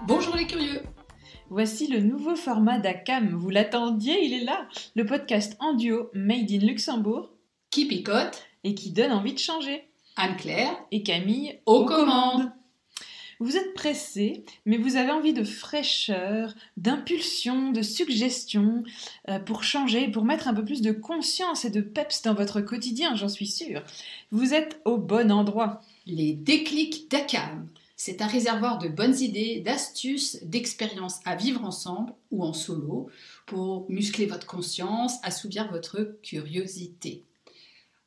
Bonjour les curieux! Voici le nouveau format d'ACAM. Vous l'attendiez, il est là. Le podcast en duo Made in Luxembourg Qui picote? et qui donne envie de changer. Anne-Claire Et Camille aux commandes. Vous êtes pressés, mais vous avez envie de fraîcheur, d'impulsion, de suggestions pour changer, pour mettre un peu plus de conscience et de peps dans votre quotidien, j'en suis sûre. Vous êtes au bon endroit. Les déclics d'ACAM. C'est un réservoir de bonnes idées, d'astuces, d'expériences à vivre ensemble ou en solo pour muscler votre conscience, assouvir votre curiosité.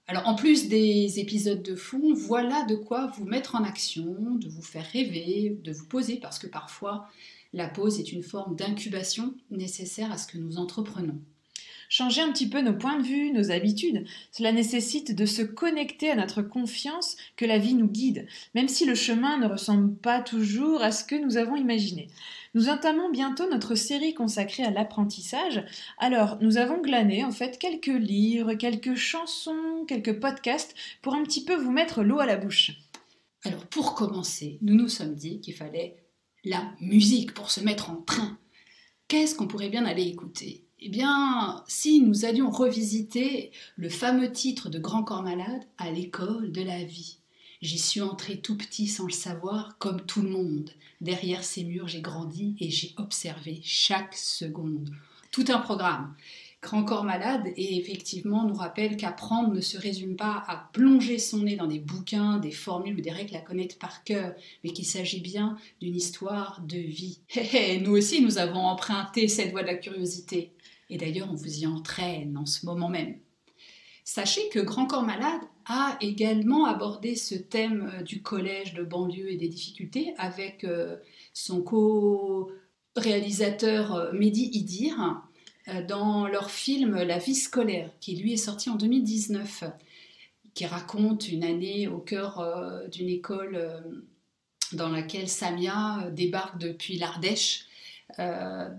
Alors en plus des épisodes de fond, voilà de quoi vous mettre en action, de vous faire rêver, de vous poser, parce que parfois la pause est une forme d'incubation nécessaire à ce que nous entreprenons. Changer un petit peu nos points de vue, nos habitudes, cela nécessite de se connecter à notre confiance que la vie nous guide, même si le chemin ne ressemble pas toujours à ce que nous avons imaginé. Nous entamons bientôt notre série consacrée à l'apprentissage. Alors, nous avons glané en fait quelques livres, quelques chansons, quelques podcasts pour un petit peu vous mettre l'eau à la bouche. Alors pour commencer, nous nous sommes dit qu'il fallait la musique pour se mettre en train. Qu'est-ce qu'on pourrait bien aller écouter ? Eh bien, si nous allions revisiter le fameux titre de Grand Corps Malade, à l'école de la vie. J'y suis entré tout petit sans le savoir, comme tout le monde. Derrière ces murs, j'ai grandi et j'ai observé chaque seconde. Tout un programme. Grand Corps Malade, et effectivement, nous rappelle qu'apprendre ne se résume pas à plonger son nez dans des bouquins, des formules ou des règles à connaître par cœur, mais qu'il s'agit bien d'une histoire de vie. Nous aussi, nous avons emprunté cette voie de la curiosité. Et d'ailleurs, on vous y entraîne en ce moment même. Sachez que Grand Corps Malade a également abordé ce thème du collège de banlieue et des difficultés avec son co-réalisateur Mehdi Idir dans leur film La vie scolaire, qui lui est sorti en 2019, qui raconte une année au cœur d'une école dans laquelle Samia débarque depuis l'Ardèche, à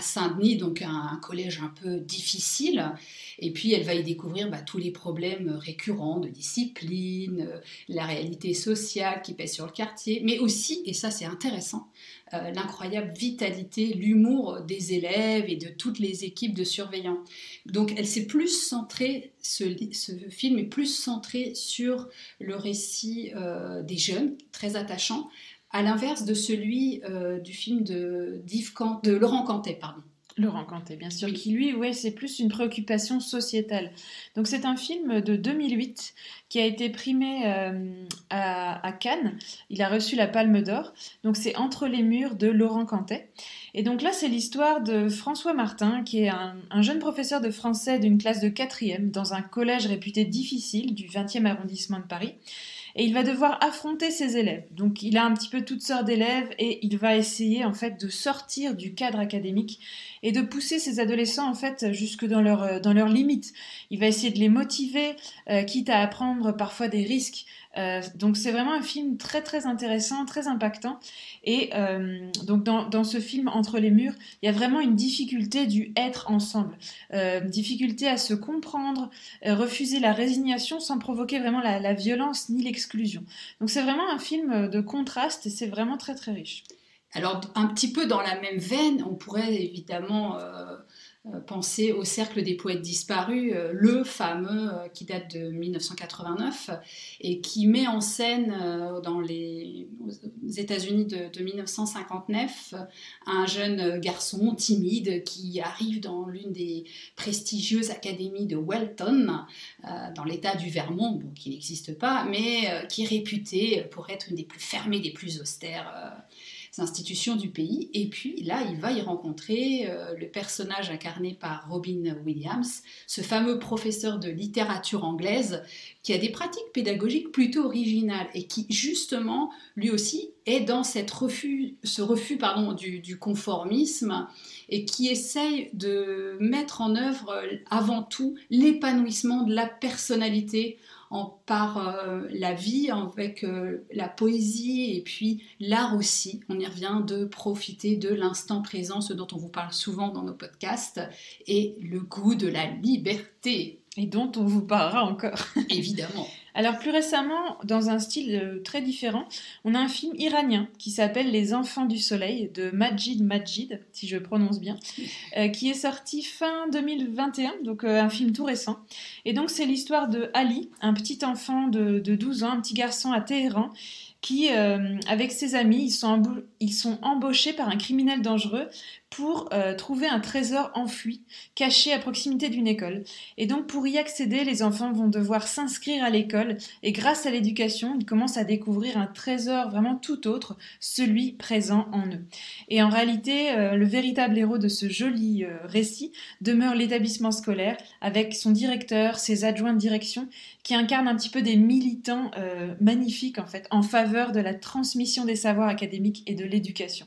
Saint-Denis, donc un collège un peu difficile, et puis elle va y découvrir tous les problèmes récurrents de discipline, la réalité sociale qui pèse sur le quartier, mais aussi, et ça c'est intéressant, l'incroyable vitalité, l'humour des élèves et de toutes les équipes de surveillants. Donc elle s'est plus centrée, ce film est plus centré sur le récit des jeunes, très attachant, à l'inverse de celui du film de Laurent Cantet, pardon. Laurent Cantet, bien sûr, oui. Qui lui, c'est plus une préoccupation sociétale. Donc c'est un film de 2008 qui a été primé à Cannes. Il a reçu la Palme d'Or. Donc c'est Entre les murs de Laurent Cantet. Et donc là, c'est l'histoire de François Martin, qui est un jeune professeur de français d'une classe de 4e dans un collège réputé difficile du 20e arrondissement de Paris. Et il va devoir affronter ses élèves. Donc il a un petit peu toutes sortes d'élèves et il va essayer en fait de sortir du cadre académique et de pousser ces adolescents en fait jusque dans leurs limites. Il va essayer de les motiver, quitte à prendre parfois des risques. Donc c'est vraiment un film très très intéressant, très impactant. Et donc dans ce film Entre les murs, il y a vraiment une difficulté du être ensemble, difficulté à se comprendre, refuser la résignation sans provoquer vraiment la violence ni l'exclusion. Donc c'est vraiment un film de contraste et c'est vraiment très très riche. Alors un petit peu dans la même veine, on pourrait évidemment penser au Cercle des poètes disparus, le fameux qui date de 1989 et qui met en scène aux États-Unis de 1959 un jeune garçon timide qui arrive dans l'une des prestigieuses académies de Welton, dans l'état du Vermont, bon, qui n'existe pas, mais qui est réputé pour être une des plus fermées, des plus austères institutions du pays. Et puis là, il va y rencontrer le personnage incarné par Robin Williams, ce fameux professeur de littérature anglaise qui a des pratiques pédagogiques plutôt originales et qui justement, lui aussi, est dans ce refus du conformisme et qui essaye de mettre en œuvre avant tout l'épanouissement de la personnalité par la vie, avec la poésie et puis l'art aussi. On y revient, de profiter de l'instant présent, ce dont on vous parle souvent dans nos podcasts, et le goût de la liberté. Et dont on vous parlera encore. Évidemment. Alors plus récemment, dans un style très différent, on a un film iranien qui s'appelle Les Enfants du Soleil de Majid, si je prononce bien, qui est sorti fin 2021, donc un film tout récent. Et donc c'est l'histoire de Ali, un petit enfant de 12 ans, un petit garçon à Téhéran, qui, avec ses amis, ils sont embauchés par un criminel dangereux pour trouver un trésor enfoui, caché à proximité d'une école. Et donc, pour y accéder, les enfants vont devoir s'inscrire à l'école, et grâce à l'éducation, ils commencent à découvrir un trésor vraiment tout autre, celui présent en eux. Et en réalité, le véritable héros de ce joli récit demeure l'établissement scolaire, avec son directeur, ses adjoints de direction, qui incarnent un petit peu des militants magnifiques, en fait, en faveur de la transmission des savoirs académiques et de l'éducation.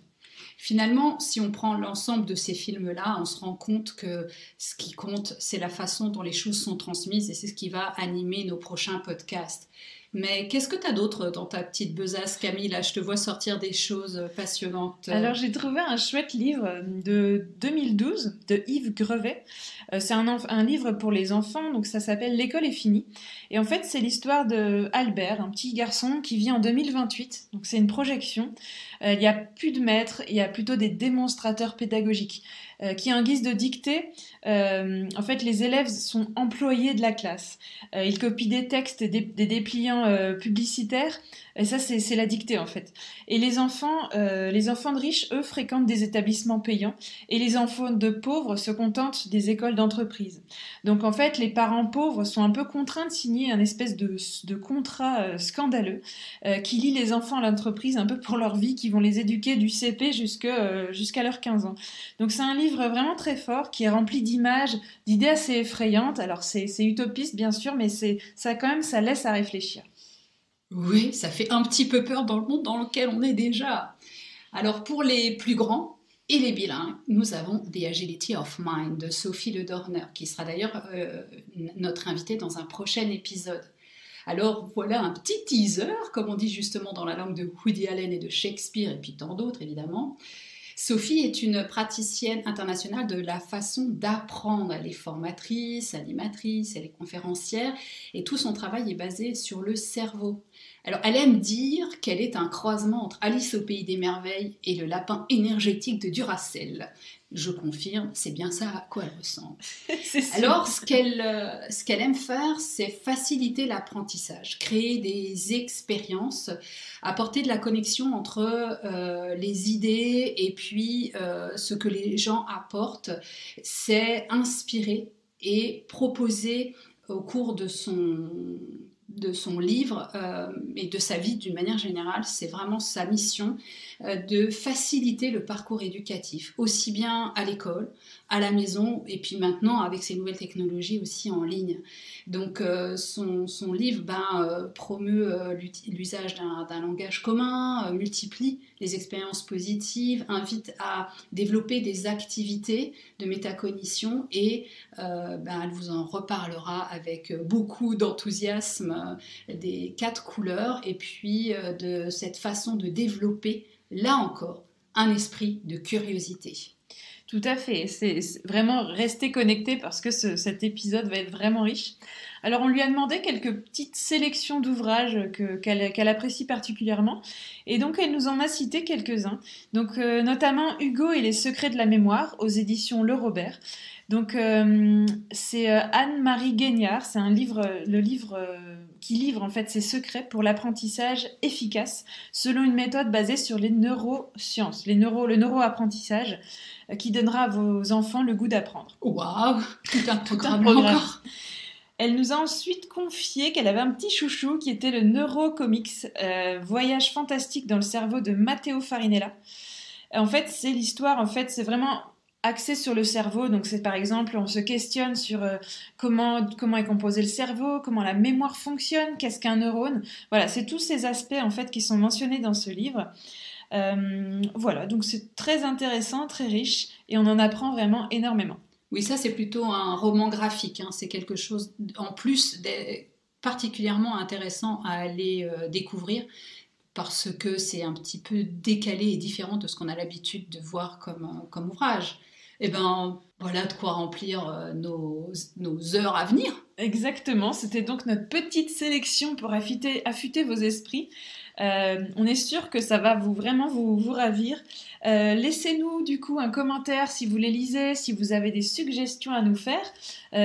Finalement, si on prend l'ensemble de ces films-là, on se rend compte que ce qui compte, c'est la façon dont les choses sont transmises, et c'est ce qui va animer nos prochains podcasts. Mais qu'est-ce que tu as d'autre dans ta petite besace, Camille? Là, je te vois sortir des choses passionnantes. Alors, j'ai trouvé un chouette livre de 2012 de Yves Grevet. C'est un livre pour les enfants, donc ça s'appelle L'école est finie. Et en fait, c'est l'histoire de Albert, un petit garçon qui vit en 2028. Donc, c'est une projection. Il n'y a plus de maîtres, il y a plutôt des démonstrateurs pédagogiques qui, en guise de dictée, en fait, les élèves sont employés de la classe. Ils copient des textes, des dépliants publicitaires, et ça, c'est la dictée, en fait. Et les enfants de riches, eux, fréquentent des établissements payants, et les enfants de pauvres se contentent des écoles d'entreprise. Donc, en fait, les parents pauvres sont un peu contraints de signer un espèce de contrat scandaleux qui lie les enfants à l'entreprise un peu pour leur vie, qui vont les éduquer du CP jusqu'à leurs 15 ans. Donc, c'est un livre vraiment très fort qui est rempli d'images, d'idées assez effrayantes. Alors, c'est utopiste, bien sûr, mais ça laisse à réfléchir. Oui, ça fait un petit peu peur dans le monde dans lequel on est déjà. Alors, pour les plus grands et les bilingues, nous avons The Agility of Mind de Sophie Le Dorner, qui sera d'ailleurs notre invitée dans un prochain épisode. Alors voilà un petit teaser, comme on dit justement dans la langue de Woody Allen et de Shakespeare, et puis tant d'autres évidemment. Sophie est une praticienne internationale de la façon d'apprendre. Elle est formatrice, animatrice, elle est conférencière, et tout son travail est basé sur le cerveau. Alors, elle aime dire qu'elle est un croisement entre Alice au Pays des Merveilles et le lapin énergétique de Duracell. Je confirme, c'est bien ça à quoi elle ressemble. Alors, ce qu'elle aime faire, c'est faciliter l'apprentissage, créer des expériences, apporter de la connexion entre les idées et puis ce que les gens apportent. C'est inspirer et proposer au cours de son livre et de sa vie d'une manière générale, c'est vraiment sa mission de faciliter le parcours éducatif, aussi bien à l'école, à la maison, et puis maintenant avec ces nouvelles technologies aussi en ligne. Donc son livre promeut l'usage d'un langage commun, multiplie les expériences positives, invite à développer des activités de métacognition, et elle vous en reparlera avec beaucoup d'enthousiasme des 4 couleurs, et puis de cette façon de développer, là encore, un esprit de curiosité. Tout à fait, c'est vraiment rester connecté parce que cet épisode va être vraiment riche. Alors on lui a demandé quelques petites sélections d'ouvrages qu'elle apprécie particulièrement, et donc elle nous en a cité quelques-uns, donc notamment Hugo et les secrets de la mémoire aux éditions Le Robert. Donc c'est Anne-Marie Guignard, c'est le livre qui livre en fait ses secrets pour l'apprentissage efficace selon une méthode basée sur les neurosciences, le neuroapprentissage, qui donnera à vos enfants le goût d'apprendre. Waouh, tout un programme encore. Elle nous a ensuite confié qu'elle avait un petit chouchou qui était le Neurocomics, voyage fantastique dans le cerveau de Matteo Farinella. En fait, c'est l'histoire, c'est vraiment axés sur le cerveau. Donc c'est par exemple, on se questionne sur comment est composé le cerveau, comment la mémoire fonctionne, qu'est-ce qu'un neurone. Voilà, c'est tous ces aspects en fait qui sont mentionnés dans ce livre. Voilà, donc c'est très intéressant, très riche, et on en apprend vraiment énormément. Oui, ça c'est plutôt un roman graphique, hein. C'est quelque chose en plus particulièrement intéressant à aller découvrir parce que c'est un petit peu décalé et différent de ce qu'on a l'habitude de voir comme ouvrage. Et ben voilà de quoi remplir nos heures à venir. Exactement, c'était donc notre petite sélection pour affûter vos esprits. On est sûr que ça va vraiment vous ravir. Laissez-nous du coup un commentaire si vous les lisez, si vous avez des suggestions à nous faire.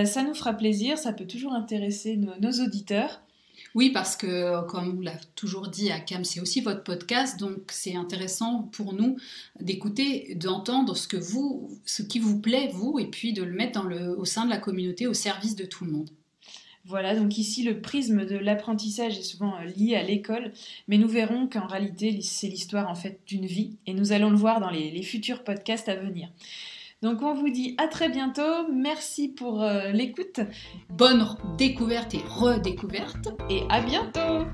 Ça nous fera plaisir, ça peut toujours intéresser nos auditeurs. Oui, parce que, comme on l'a toujours dit à Cam, c'est aussi votre podcast, donc c'est intéressant pour nous d'écouter, d'entendre ce qui vous plaît, vous, et puis de le mettre au sein de la communauté, au service de tout le monde. Voilà, donc ici le prisme de l'apprentissage est souvent lié à l'école, mais nous verrons qu'en réalité c'est l'histoire en fait d'une vie, et nous allons le voir dans les futurs podcasts à venir. Donc on vous dit à très bientôt, merci pour l'écoute. Bonne découverte et redécouverte. Et à bientôt!